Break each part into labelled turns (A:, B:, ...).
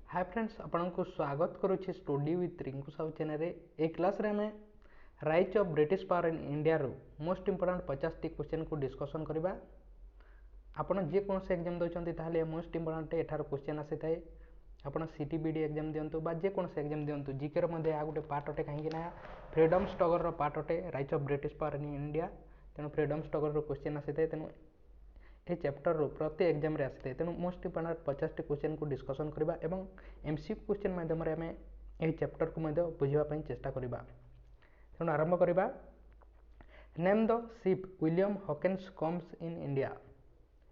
A: हाय friends आपको स्वागत करुच्ची study with Rinku Sahu channel ए क्लास रे हमें rise of British power in India रो मोस्ट इंपोर्टेंट 50 टी क्वेश्चन को डिस्कशन करबा। आपण जे कौन से एग्जाम दउचंती ताले मोस्ट इंपोर्टेंट एठार क्वेश्चन आसी थाए। आपण सीटीबीडी एग्जाम दियंतु बा जे कौन से एग्जाम दियंतु जीके रो मध्ये आ गुटे पार्ट अटे काहे कि ना फ्रीडम स्ट्रगल रो पार्ट अटे rise of British power in India. तेनु फ्रीडम स्ट्रगल रो क्वेश्चन आसी थाए। तेनु ए चैप्टर रो प्रति एग्जाम रे आसी थाए। तेनु मोस्ट इंपोर्टेंट 50 टी क्वेश्चन को डिस्कशन करबा एवं एमसीक्यू क्वेश्चन माध्यम रे हमें ए चैप्टर को मध्ये बुझिबा पई चेष्टा करबा। तेनु आरंभ करबा। Name the ship William Hawkins comes in India.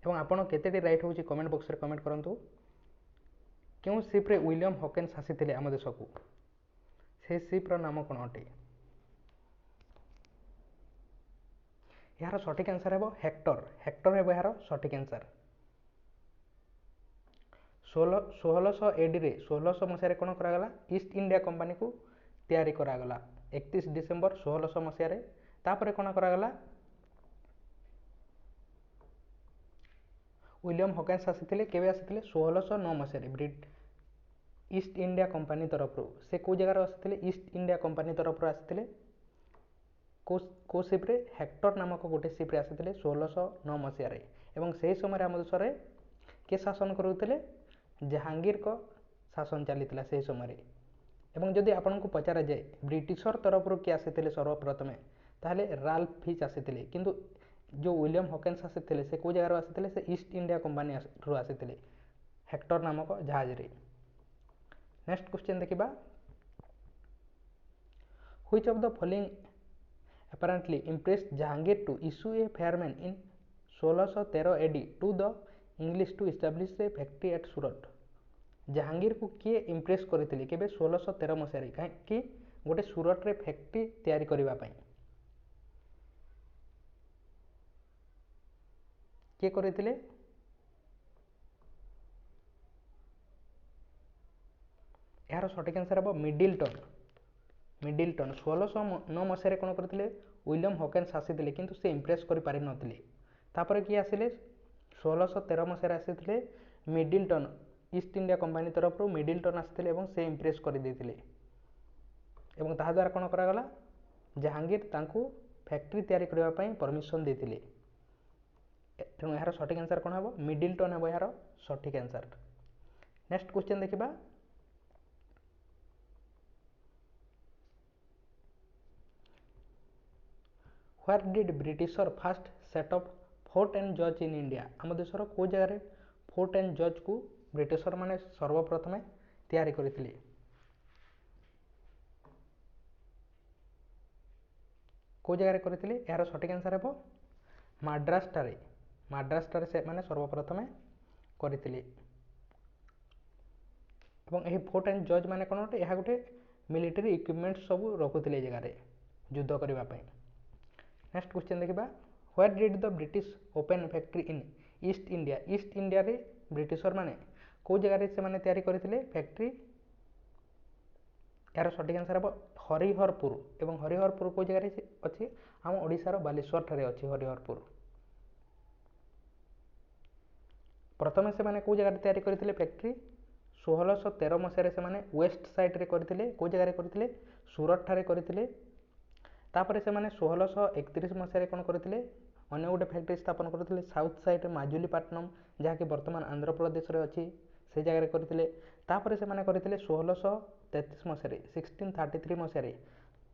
A: एवं आपण केतेटी राइट होची कमेंट बॉक्स रे कमेंट करंतु। क्यों शिप रे विलियम हॉकिंस आसीथिले आम देश को से शिप रो नाम कोन अटे? यार सठिक आंसर है हेक्टर। हेक्टर है यार सठिक आंसर। 1600 एडी रे 1600 मसीह कौन करागला ईस्ट इंडिया कंपनी को तैयारी करागला 31 डिसेंबर 1600 मसीह रे। तापर कौन करागला विलियम हॉकिंस आसीथिले केबे आसीथिले 1609 मसीह रे ईस्ट इंडिया कंपनी तरफ से को जगह आसीथिले ईस्ट इंडिया कंपनी तरफ आसीथिले को शिप रे हेक्टर नामक गोटे शिप रे आसीथिले 1609 मसीह रे। एवं से समय आम देश रे के शासन करुथिले जहांगीर को शासन चलीथिला से समय रे। एवं जदि आपन को पचारा जाए ब्रिटिशर तरफ रो के आसीथिले सर्वप्रथमे ताहले राल्फ फिच आसीथिले किंतु जो विलियम हॉकिंस आसीथिले से को जगह आसीथिले से ईस्ट इंडिया कंपनी रो आसीथिले हेक्टर नामक जहाज रे। नेक्स्ट क्वेश्चन देखिबा। Which of the following apparently impressed Jahangir to issue a fireman in 1613 AD to the English to establish a factory at Surat। Jahangir को किए इम्प्रेस करथिले केबे 1613 मसीह रे काहे कि गोटे सुरत रे फैक्ट्री तैयारी करबा पई के करथिले? यार सठिक आंसर है मिडिलटन। मिडिलटन 1609 मसीह कौन करते विलियम हॉकिंस आसीथिले किंतु से इम्प्रेस कर पारि नथिले। तापर किए आसिले 1613 मसीह आसीथिले मिडिलटन ईस्ट इंडिया कंपनी तरफ मिडिलटन आसीथिले एवं से इम्प्रेस कर देथिले एवं ताहा द्वारा कौन करागला जहांगीर तांकू फैक्ट्री तैयारी करबा पई परमिशन देथिले। तेणु यार सठिक आंसर कौन हम मिडिलटन है यार सठिक आंसर। नेक्स्ट क्वेश्चन देखिबा। Where did Britisher first set up fort and judge in India? आम देशर को जगह रे फोर्ट एंड जज को ब्रिटिशर माने सर्वप्रथमे तैयारी करथिले? को जगह रे करथिले? यार सठिक आंसर है माड्रास टारे। माड्रास टारे से माने सर्वप्रथमे करथिले। एवं एही फोर्ट एंड जज माने कोन होते? यहा गोटे मिलिटरी इक्विपमेंट सब रखुथिले जगह रे युद्ध करबा पई। नेक्स्ट क्वेश्चन देखिबा। Where did the British open factory in east India? East India रे ब्रिटिशर माने को जगह रे से माने तैयारी करथिले फैक्ट्री? यार सठिक आंसर है हरिहरपुर। एवं हरिहरपुर को जगह रे अछि हम ओडिसा रो बालेश्वर ठारे अछि हरिहरपुर। प्रथमे से माने को जगह रे तैयारी करथिले फैक्ट्री? 1613 मसीह से माने वेस्ट साइड रे करथिले। को जगह रे करथिले? सूरत ठारे करथिले। तापर से माने 1631 मसीह कौन करथिले अन्य गोटे फैक्ट्री स्थापन करथिले साउथ साइड रे माजुलीपट्टनम जहाँकि वर्तमान आंध्र प्रदेश रे अछि से जगह रे करथिले। तापर से माने करथिले 1633 मसीह रे 1633 मसीह रे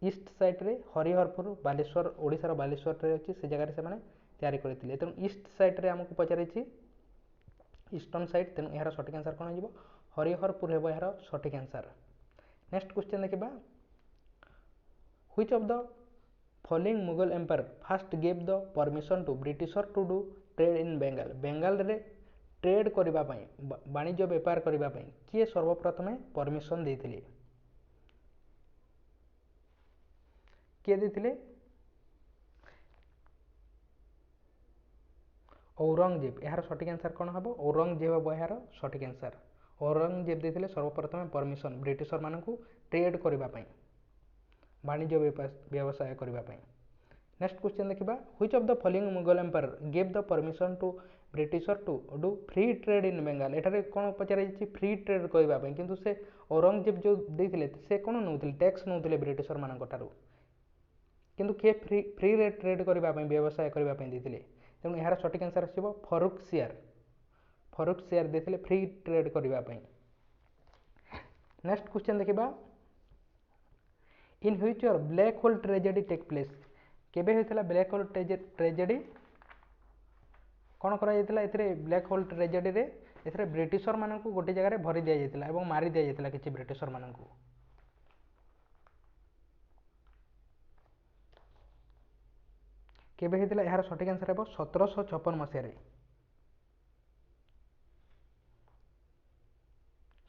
A: ईस्ट साइड रे हरिहरपुर बालेश्वर ओडिसा रो बालेश्वर रे अछि से जगह रे से माने तैयारी करथिले। तेनु ईस्ट साइड रे हमकु पचारैछि ईस्टर्न साइड। तेनु यार सठिक आंसर कोन हिबो हरिहरपुर हेबो यार सठिक आंसर। नेक्स्ट क्वेश्चन देखिबा। Which of the following Mughal Empire first gave the permission to Britisher to do trade in Bengal? Bengal रे ट्रेड करबा पई वाणिज्य व्यापार करबा पई किए सर्वप्रथमे परमिशन देथिले? किए देथिले? औरंगजेब। यार सठिक आंसर कोन हबो औरंगजेब हबो यार सठिक आंसर। औरंगजेब देथिले सर्वप्रथमे परमिशन ब्रिटिशर मानकू ट्रेड करबा पई वाणिज्य व्यवसाय करबा पई। नेक्स्ट क्वेश्चन देखिबा। Which of the following Mughal empire gave the permission to Britisher to do free trade in Bengal. एठारे कौन पचार फ्री ट्रेड करने किंतु से औरंगजेब जो देते से कौन नौ टैक्स नौते ब्रिटिशर मान किंतु किए फ्री फ्री ट्रेड करने व्यवसाय करने तेणु यार सठिक आंसर आसो फरुखसियार। फरुखसियार देते फ्री ट्रेड करने। नेक्स्ट क्वेश्चन देखा in which year black hole tragedy take place. केबे होता ब्लैक होल ट्रेजेडी कौन कर ब्लैक होल ट्रेजेडी रे ब्रिटिशर मान गोटे जगह भरी दि जाता और मारी दि जाता किसी ब्रिटिशर मान केबे होता यार सठिक आंसर हे 1756 मसीह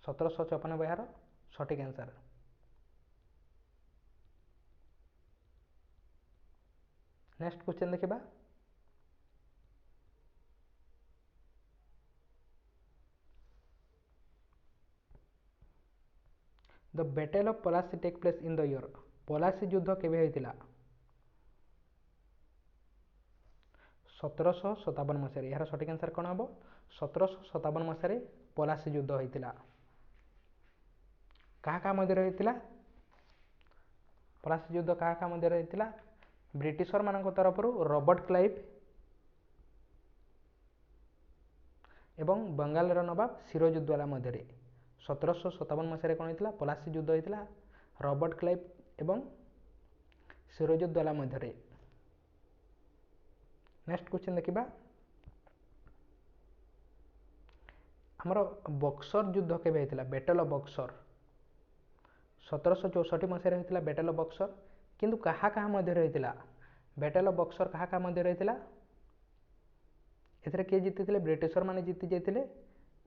A: 1756 यार सठिक आंसर। नेक्स्ट क्वेश्चन देखा the battle of Plassey take place in the year. Plassey युद्ध केबे होता 1757 मसीह। यार सठिक आंसर कौन हम 1757 मसीह पलासी युद्ध होता। क्या मध्य होता पलासी युद्ध क्या मध्य होता ब्रिटिशर मान तरफ रॉबर्ट क्लाइव एवं बंगाल नवाब सिराजुद्दौला मध्य 1757 मसीह कौन होता पलासी युद्ध होता रॉबर्ट क्लाइव एवं सिराजुद्दौला मध्य। नेक्स्ट क्वेश्चन देखा आमर बक्सर युद्ध केबे होता बैटल ऑफ बक्सर 1764 मसीह होता बैटल ऑफ बक्सर किंतु क्या मध्य होता बैटल ऑफ बक्सर क्या मध्य होता एथिरे किए जीति ब्रिटिशर माने जीति जाते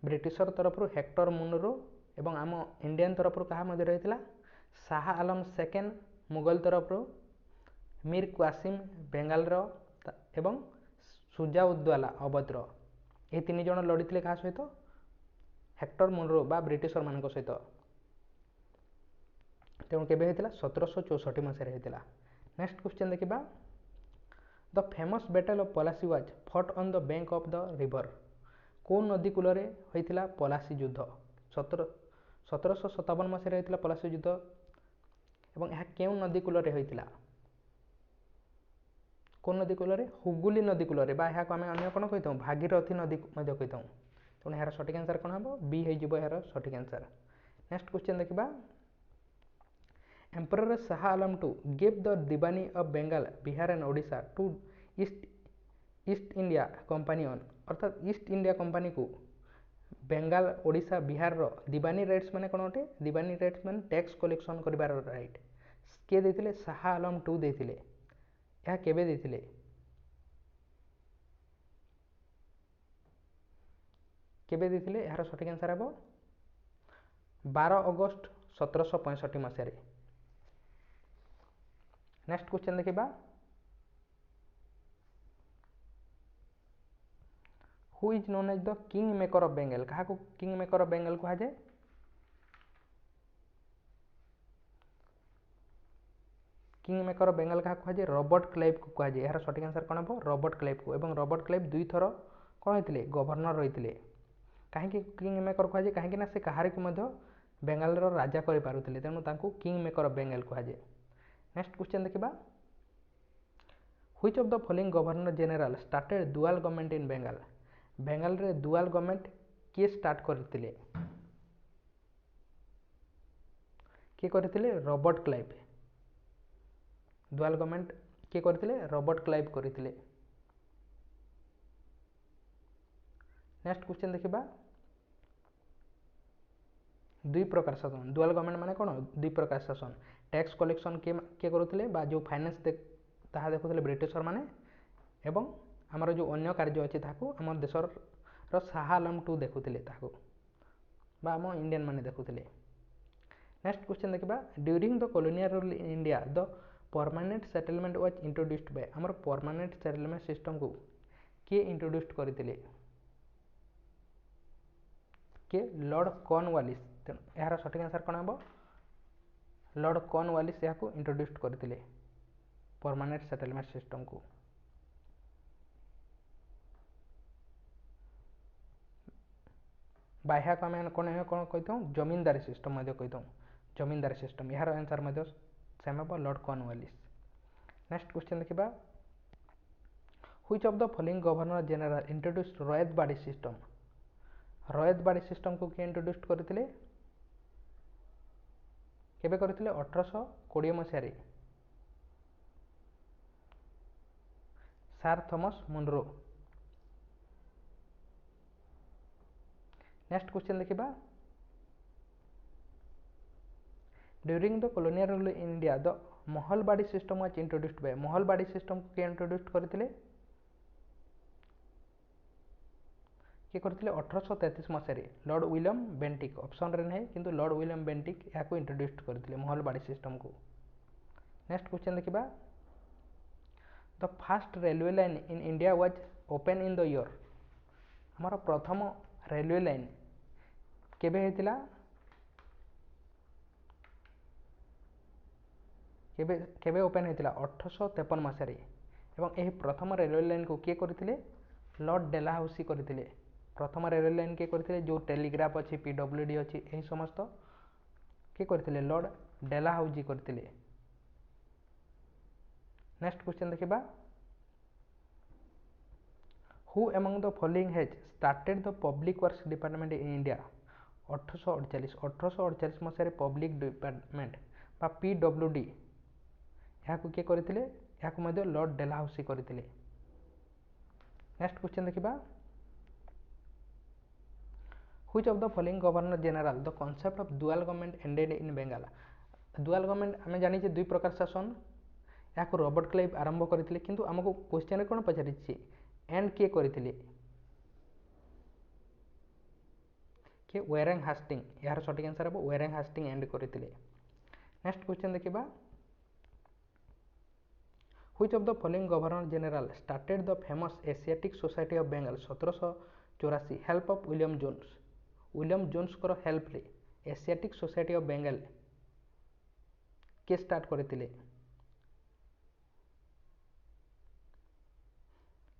A: ब्रिटिशर तरफ हेक्टर मुनरो एवं आम इंडियन तरफ क्या मध्य होता शाह आलम सेकेंड मुगल तरफ मीर क्वासिम बेंगाल एवं सुजाउद्दौला अवधर ये तीन जन लड़ी क्या सहित हेक्टर मुनरो बा ब्रिटिशर मान सहित तेणु केबे होता 1764 मसीह होता। नेक्स्ट क्वेश्चन देखा the famous battle of Plassey was fought on the bank of the river. कौ नदी कूल होता पलासी युद्ध 1757 मसीह होता पलासी युद्ध एवं यह क्यों नदी कूल होता कौ नदी कूल हुगुली नदी कूल आम अगर कौन कही भागीरथी नदी कही तेणु यार सठिक आंसर कौन हम बी हो यार सठिक आंसर। नेक्स्ट क्वेश्चन देखा emperor Shah Alam to give the Diwani of Bengal Bihar and Odisha to East India Company on. अर्थात ईस्ट इंडिया कंपनी को बेंगाल ओडिशा बिहार दिवानी राइट्स माने कौन अटे दिवानी राइट्स माने टैक्स कलेक्शन कर राइट किए देते शाह आलम टू देते यह केबे देते केबे देते यार सठिक आंसर हम 12 अगस्त 1765 मसीह। नेक्स्ट क्वेश्चन देखा who is known as the king maker of Bengal. क्या किंग मेकर ऑफ बेंगल कह जाए किंग मेकर ऑफ बेंगल क्या कह जाए रॉबर्ट क्लाइव को कह जाए। यार सठिक आंसर कौन हम रॉबर्ट क्लाइव को एवं रॉबर्ट क्लाइव 2 थर कौन होते गवर्नर रही कहीं किंग मेकर कह जाए कहीं से कहार को बेंगाल राजा करें तेणु किंग मेकर ऑफ बेंगल कह जाए। नेक्स्ट क्वेश्चन देखा which of the following governor general started dual government in Bengal. Bengal रे डुअल गवर्नमेंट किए स्टार्ट करते किए करते रॉबर्ट क्लाइव। डुअल गवर्नमेंट किए करते रॉबर्ट क्लाइव करते। नेक्स्ट क्वेश्चन देखा दुई प्रकार शासन डुअल गवर्नमेंट माने कौन दुई प्रकार शासन टैक्स कलेक्शन किए करुले जो फाइनेंस ताहा देखुले ब्रिटिशर माने एवं आमर जो अन्य कार्य अच्छी आम देशर शाह आलम टू देखुले आम इंडियन माने देखुले। नेक्स्ट क्वेश्चन देखा during the colonial rule in India the permanent settlement was introduced bye. आमर परमानेंट सेटलमेंट सिस्टम को किए इंट्रोड्यूस करते किए लॉर्ड कॉर्नवालिस। तेणु यार सठिक आंसर कौन हम लॉर्ड कॉर्नवालिस या इंट्रोड्यूस करते परमानेंट सेटलमेंट सिस्टम को। बाह्या को आम कौन कही जमींदारी सिस्टम कही जमींदारी सिस्टम यार आंसर सेम हम लॉर्ड कॉर्नवालिस। नेक्स्ट क्वेश्चन देखा which of the following governor general introduced Rayat बाड़ी सिस्टम। रयत बाड़ी सिस्टम को किए इंट्रोड्यूस करते केबे करथिले 1820 मसीह sir Thomas Munro. Next question देखा during the colonial rule in India the Mahalwari system was introduced by Mahalwari system को किए इंट्रोड्यूस करथिले किए करथिले 1833 मसीह लॉर्ड विलियम बेंटिक। ऑप्शन रे नहीं किंतु लॉर्ड विलियम बेंटिक याको इंट्रोड्यूस करथिले महलबाड़ी सिस्टम को। नेक्स्ट क्वेश्चन देखा the first railway line in India was open in the year. हमारा प्रथम रेलवे लाइन केबे हेतिला केबे ओपन होता 1853 मसीह एवं यही प्रथम रेलवे लाइन को किए करथिले लॉर्ड डेलाहाउसी करथिले। प्रथम रेलवे लाइन किए करथिले जो टेलीग्राफ अच्छी पीडब्ल्यूडी अच्छी यही समस्त किए करथिले लॉर्ड डेलाहाउसी करथिले। नेक्स्ट क्वेश्चन देखा who among the following has started the public works department in India. 1848 Masih public department बा पीडब्ल्यूडी यहाँ किए करथिले यहाँ मध्य लॉर्ड डेलाहाउसी करथिले। नेक्स्ट क्वेश्चन देखा which of the following governor general the concept of dual government ended in Bengal. Dual government आम जानी दुई प्रकार शासन यहाँ रॉबर्ट क्लाइव आरंभ करथिले किंतु आमको क्वेश्चन कौन पचारि एंड किए करथिले कि वेरेंग हास्टिंग यार सठिक आंसर हम वेरेंग हास्टिंग एंड करथिले। नेक्स्ट क्वेश्चन देखा which of the following governor general started the famous Asiatic society of Bengal 1784 help of William Jones. William Jones को हेल्प रे एशियाटिक सोसाइटी ऑफ बेंगल के स्टार्ट करथिले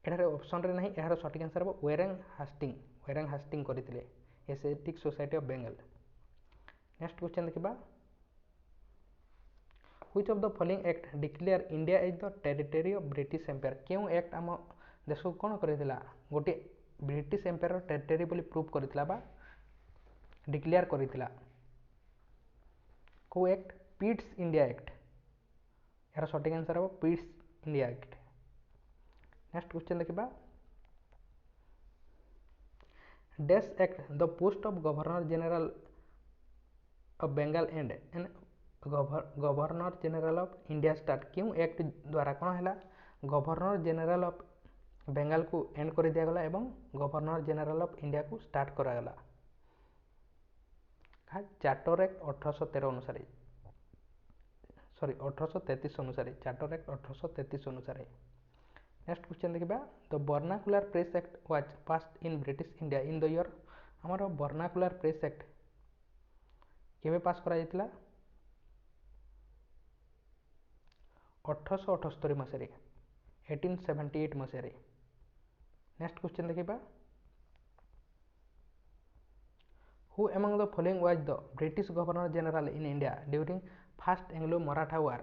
A: एठारे ऑप्शन रे नहीं यार सठिक आंसर हम वेरेंग हास्टिंग करथिले Asiatic society of Bengal. Next question देखा which of the following act declare India is the territory of British empire. क्यों एक्ट आम देश को कौन करथिला गोटे ब्रिटिश एम्पायर टेरिटरी बोली प्रूव करथिला बा डिक्लेयर करथिला को एक्ट पिट्स इंडिया एक्ट यार सठिक आंसर हम Pitt's India act. Next question देखा dash act the post of governor general of Bengal and an governor general of India start. क्यों एक्ट द्वारा कौन है गवर्नर जनरल ऑफ बेंगल को एंड कर दिगला एवं गवर्नर जनरल ऑफ इंडिया को स्टार्ट करागला चार्टर एक्ट 1813 अनुसार 1833 अनुसार चार्टर एक्ट 1833 अनुसार। नेक्स्ट क्वेश्चन देखा the vernacular press act was passed in British India in the year. आमर वर्नाकुलर प्रेस एक्ट केबे पास करा जायतिला 1878 मसीह 1878 मसीह। नेक्स्ट क्वेश्चन देखा who among the following was the British governor general in India during first Anglo Maratha war.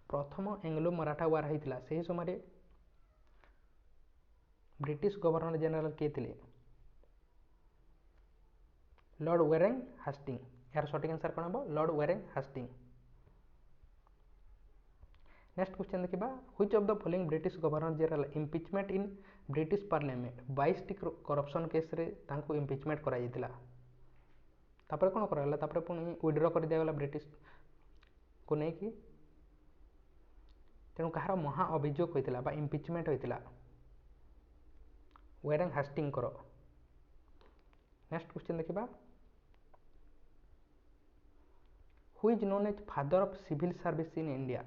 A: प्रथम Anglo Maratha वार होता से समय ब्रिटिश गवर्नर जनरल किए थे लॉर्ड वेरेंग हास्टिंग यार सठिक आंसर कौन हम लॉर्ड वेरेंग हास्टिंग। नेक्स्ट क्वेश्चन देखा which of the following British governor general impeachment in British parliament 22 T corruption case रे तांको इम्पिचमेंट करा जायतिला तापर कौन कराला तापर पुणी विड्रॉ कर दिया गला ब्रिटिश को नहीं कि तेणु कहार महा अभियोग होता बा इम्पिचमेंट होता वेरेंग हास्टिंग करो। नेक्स्ट क्वेश्चन देखा who is known as father of civil service in India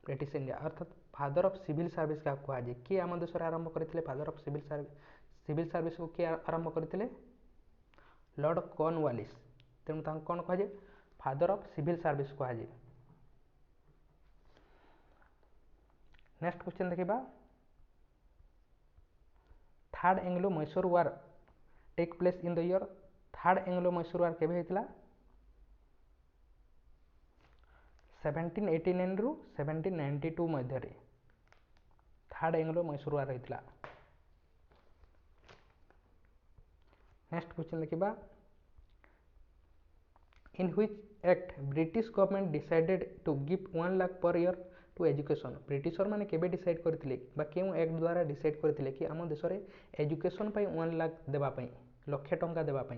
A: British India अर्थात फादर ऑफ सिविल सर्विस क्या कहुए किए आम देश आरंभ करते फादर ऑफ सिविल सर्विस को किए आरंभ करते लॉर्ड कॉर्नवालिस तेणु कौन कहुए फादर ऑफ सिविल सर्विस कहुए। नेक्स्ट क्वेश्चन देखा third Anglo Mysore war take place in the year third Anglo Mysore war केबे हेतिला 1789 रु 1792 मध्य थर्ड एंग्लो मैसूर वार हेतिला। नेक्स्ट क्वेश्चन देखिबा in which act British government decided to give 1 lakh per year to education. Britisher माने केबे decide करथिले बा केउ एक्ट द्वारा डिसाइड करथिले कि आम देश रे एजुकेशन पई 1 लाख देबा पई लक्ष टंका देबा पई।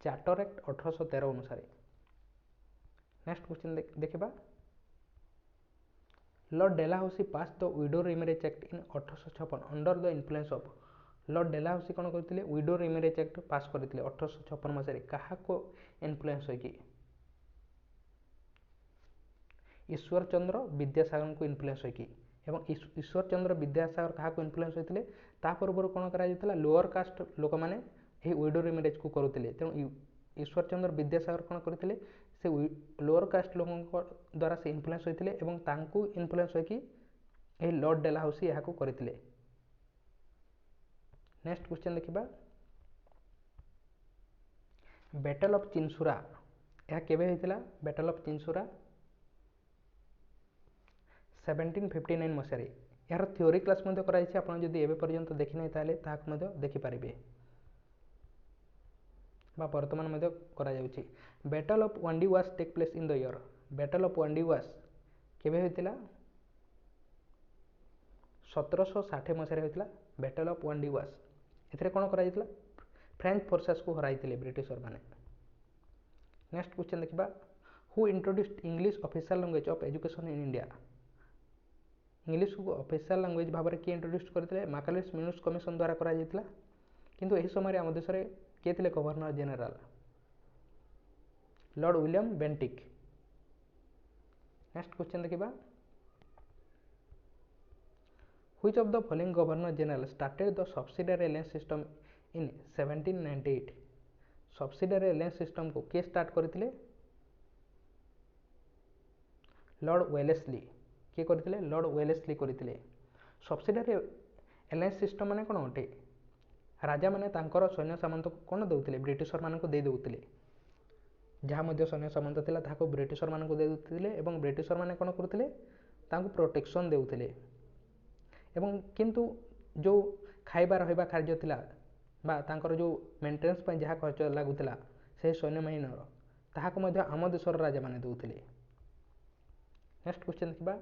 A: चार्टर एक्ट 1813 अनुसार। नेक्स्ट क्वेश्चन देखिबा lord Dalhousie pass the widow remarriage act in 1856 under the influence of. Lord Dalhousie कौन करते विडो रिमैरेज एक्ट पास करते 1856 मसीह क्या इन्फ्लुएंस होगी ईश्वर चंद्र विद्यासागर को इन्फ्लुएंस होगी एवं ईश्वर चंद्र विद्यासागर क्या इन्फ्लुएंस होते पूर्व कौन कर लोअर कास्ट लोक मैंने विडो रिमैरेज को करुले तेणु ईश्वर चंद्र विद्यासागर कौन करते से लोअर कास्ट लोक द्वारा से इन्फ्लुएंस होते इन्फ्लुएंस होगी लॉर्ड डेलाहाउसी यहाँ करते। नेक्स्ट क्वेश्चन देखिबा बैटल ऑफ चिंसुरा यह केबे हेतिला बैटल ऑफ चिंसुरा 1759 मसीह यार थ्योरी क्लास मध्य कराइछि आपण जदि एबे पर्यंत देखि नै ताले ताक मध्य देखि पारिबे बा वर्तमान मध्य करा जाउछि। Battle of Wandiwash take place in the year battle of Wandiwash केबे हेतिला 1760 मसीह हेतिला बैटल ऑफ वांडी वास एथरे कोन करा जाइतला फ्रेंच फोर्सेस को हराइतिले ब्रिटिशर माने। नेक्स्ट क्वेश्चन देखिबा who introduced English official language of education in India. English को ऑफिशियल लैंग्वेज भाव में किए इंट्रोड्यूस करते मैकॉले मिनोस कमिशन द्वारा करा जाइतला किंतु एही समय आम देश में किए थे governor general lord William Bentinck. Next question देखिबा which of the following governor general started the subsidiary alliance system in 1798। Subsidiary alliance system को किए स्टार्ट करते लॉर्ड वेलेस्ली किए करते लॉर्ड वेलेस्ली करते। सब्सिडियरी अलायंस सिस्टम माने कौन अटे राजा माने तांकर सैन्य सामंत को कौन दौले ब्रिटिशर मान को दे दौले जहाँ मध्य सैन्य सामंत थिला ताको ब्रिटिशर मान को दे दौले एवं ब्रिटिशर माने कौन करते तांको प्रोटेक्शन देउथिले एवं किंतु जो खाइबा रहिबा कार्य थिला बा तांकर जो मेंटेनेंस पय जहाँ खर्च लागुथिला से सैन्य बाहिनीर ताहाको मध्य आम देशर राजा माने दौथिले। नेक्स्ट क्वेश्चन देखिबा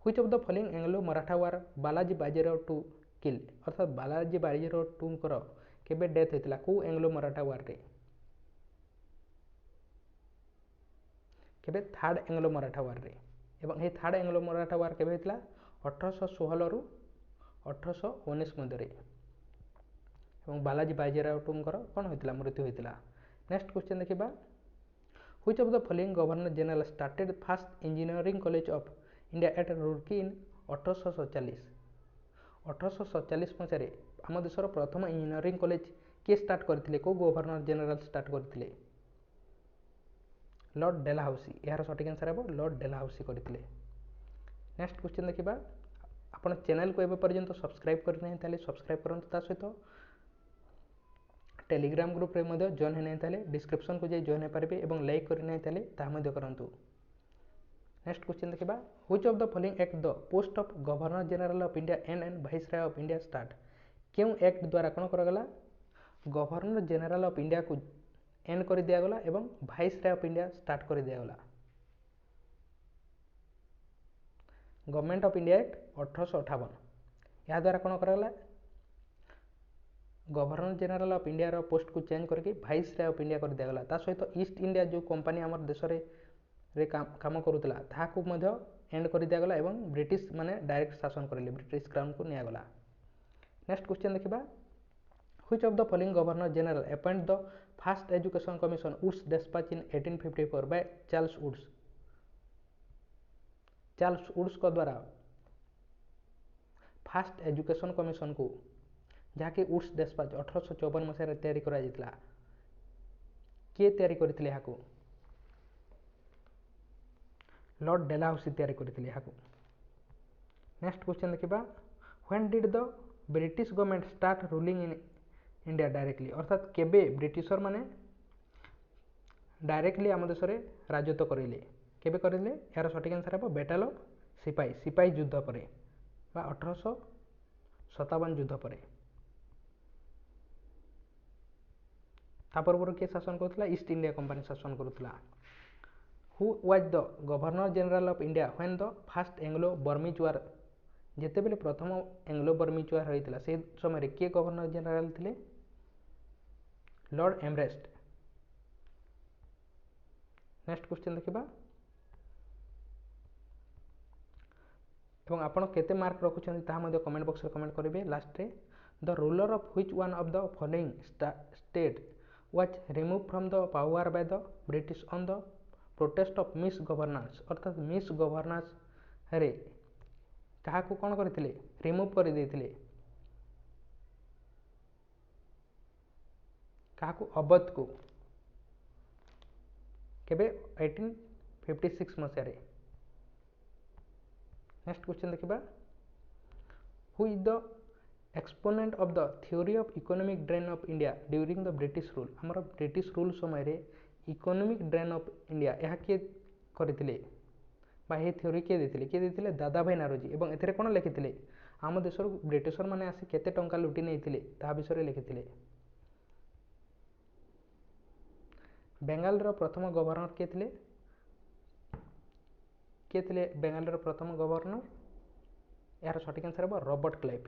A: which of the following Anglo Maratha war Balaji Bajirao to kill अर्थात बालाजी बाजीराव टू कर केबे डेथ होता को एंग्लो मराठा वार रे केबे थर्ड एंग्लो मराठा वार रे एवं ये थर्ड एंग्लो मराठा वार केबे होता 1816 रु 1819 मध्य एवं बालाजी बाजीराव टू कौन होता मृत्यु होता। नेक्स्ट क्वेश्चन देखिबा which of the following governor general started first engineering college of India at Roorkee in 1847। 1847 मसीह आम देशर प्रथम इंजीनियरिंग कॉलेज किए स्टार्ट करते को गवर्नर जनरल स्टार्ट करते लॉर्ड डेलाहाउसी यार सठिक आंसर हे लॉर्ड डेलाहाउसी करते। नेक्स्ट क्वेश्चन देखिबा आपण चैनल को एबे पर्यंत सब्सक्राइब करने ताले सब्सक्राइब करंतु ता सहित टेलीग्राम ग्रुप रे मध्य जॉइन होने ताले डिस्क्रिप्शन को जाई जॉइन हो पारबे एवं लाइक करने ताले ता मध्य करंतु। नेक्स्ट क्वेश्चन देखिबा which of the following act the post of governor general of India and viceroy of India start. क्यों एक्ट द्वारा कौन करगला गवर्नर जनरल ऑफ इंडिया को एंड कर दिया गला एवं वाइसराय ऑफ इंडिया स्टार्ट कर दिया गला गवर्नमेंट ऑफ इंडिया एक्ट 1858 या द्वारा कौन करगला governor general of India post को चेंज करके वाइसराय ऑफ इंडिया कर दिया गला ता सहित ईस्ट इंडिया जो कंपनी आम देश रे काम करुला ताहाकु मध्य एंड कर दिया गला एवं ब्रिटिश माने डायरेक्ट शासन करले ब्रिटिश क्राउन को निया गला। नेक्स्ट क्वेश्चन देखिबा which of the following governor general appoint the first education commission Woods dispatch in 1854 by Charles Woods. Charles Woods को द्वारा फर्स्ट एजुकेशन कमीशन को जहाँकि वुड्स डिस्पैच 1854 मसीह तैयारी करा जितला किए तैयारी करथिले हाकू लॉर्ड डेलाहाउसी तैयारी करथिले हाकू। नेक्स्ट क्वेश्चन देखिबा when did the British government start ruling in India directly अर्थात केबे ब्रिटिशर माने डायरेक्टली आम देश में राजत्व करेंगे केबे करेंगे यार सठिक आंसर हे बैटल ऑफ सिपाही सिपाही युद्ध पर 1857 युद्ध पर पूर्व किए शासन करुला ईस्ट इंडिया कंपनी शासन करुला who was the governor general of India when the first Anglo Burmese war जिते बेले प्रथम एंग्लो बर्मीज वार होता से समय किए गवर्नर जनरल थे लॉर्ड एमरेस्ट नेक्स्ट क्वेश्चन देखा और आपण केते मार्क रखुछन कमेंट बॉक्स में कमेंट करेंगे लास्ट रे the ruler of which one of the following state was remove from the power by the British on the protest of miss governance अर्थात miss governance रे क्या कौन करते रिमूव कर देते क्या अवध को केबे 1856 मसीह नेक्स्ट क्वेश्चन देखा who is the exponent of the theory of economic drain of India during the British rule आमर ब्रिटिश रूल समय रे इकोनॉमिक ड्रेन ऑफ इंडिया यह किए करते थ्योरी किए देते दादा भाई नारोजी और ए कौन लिखी आम देश ब्रिटिशर मैंने आसी केते टंका लुटि नहीं विषय लिखी बेंगाल प्रथम गवर्नर किए थे बेंगाल प्रथम गवर्नर यार सठिक आंसर हे रॉबर्ट क्लाइव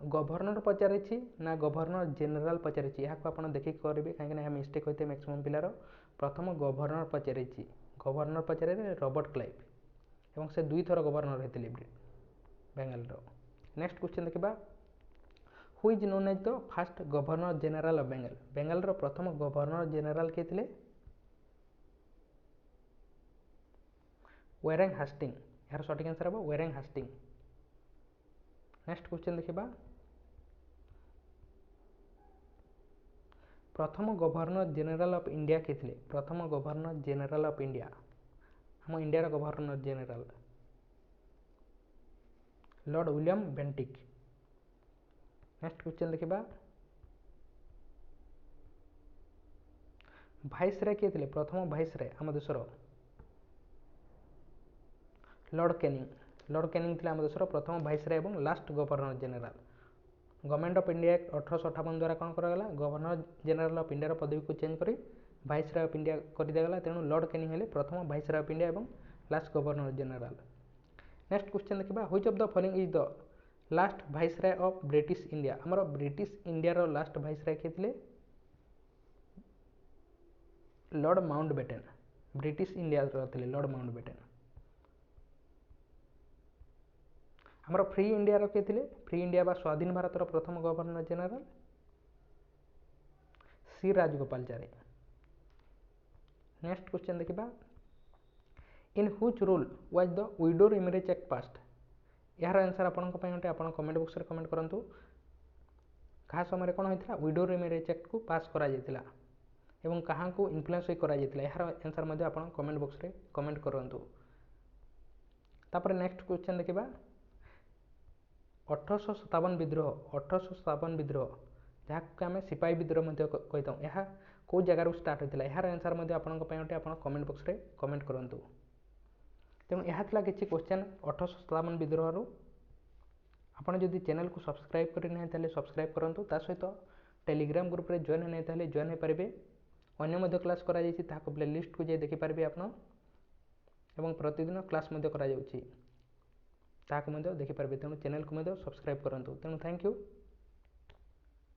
A: गवर्नर पचारि ना गवर्नर जनरल पचारि यहाँ आप देखिक करेंगे कहीं मिस्टेक होते मैक्सिमम पिलार प्रथम गवर्नर पचारे रॉबर्ट क्लाइव और से 2 थर गवर्नर होते बेंगाल नेक्स्ट क्वेश्चन देखा who is known as the first governor general of Bengal Bengal प्रथम गवर्नर जनरल किए थे वेरेंग हास्टिंग यार सठिक आंसर हे वेरेंग हास्टिंग नेक्स्ट क्वेश्चन देखा प्रथम गवर्नर जनरल ऑफ इंडिया किए थे प्रथम गवर्नर जनरल ऑफ इंडिया हम India governor general lord William Bentinck next question देखा भाइसराय किए थे प्रथम भाइसराय आम देशर लॉर्ड कैनिंग थे आम देशर प्रथम भाइसराय और last governor general government of India act 1858 द्वारा कौन कराला गवर्नर जनरल ऑफ इंडिया पदवी को चेंज कर भाइसराय ऑफ इंडिया करदिगला तेणु लॉर्ड कैनिंग हेले प्रथम भाइसराय ऑफ इंडिया और last governor general next question देखा which of the following is the last viceroy of British India आमर ब्रिटिश इंडिया लास्ट भाइसराय किए थे लॉर्ड माउंटबेटन ब्रिटिश इंडिया थे lord Mountbatten आमर free India किए थे free India बा स्वाधीन भारत प्रथम governor general C Rajagopalachari next question देखा in which rule was the widow remarriage act passed यार आंसर आपण कमेंट बॉक्स में कमेंट करूँ क्या समय कौन होता विडो रिमेरेज एक्ट को पास करा एवं क्या इन्फ्लुएंस यार आंसर आप कमेंट बॉक्स में कमेंट करूँ तापर नेक्स्ट क्वेश्चन देखा 1857 विद्रोह जहाँ आम सिपाही विद्रोह कही था यह कौ जगार स्टार्ट होता है यार आंसर आप कमेंट बॉक्स में कमेंट करूँ तेणु यह किसी क्वेश्चन 1857 विद्रोह आपड़ जदि चैनल को सब्सक्राइब करना सब्सक्राइब करूँ ता सहित टेलीग्राम ग्रुप रे जॉइन नहीं जॉइन हो पारे अन्य क्लास करा प्ले लिस्ट को जाए देखिपारे आप प्रतिदिन क्लास करा देखिपारे तेणु चैनल को सब्सक्राइब करूँ तेणु थैंक यू।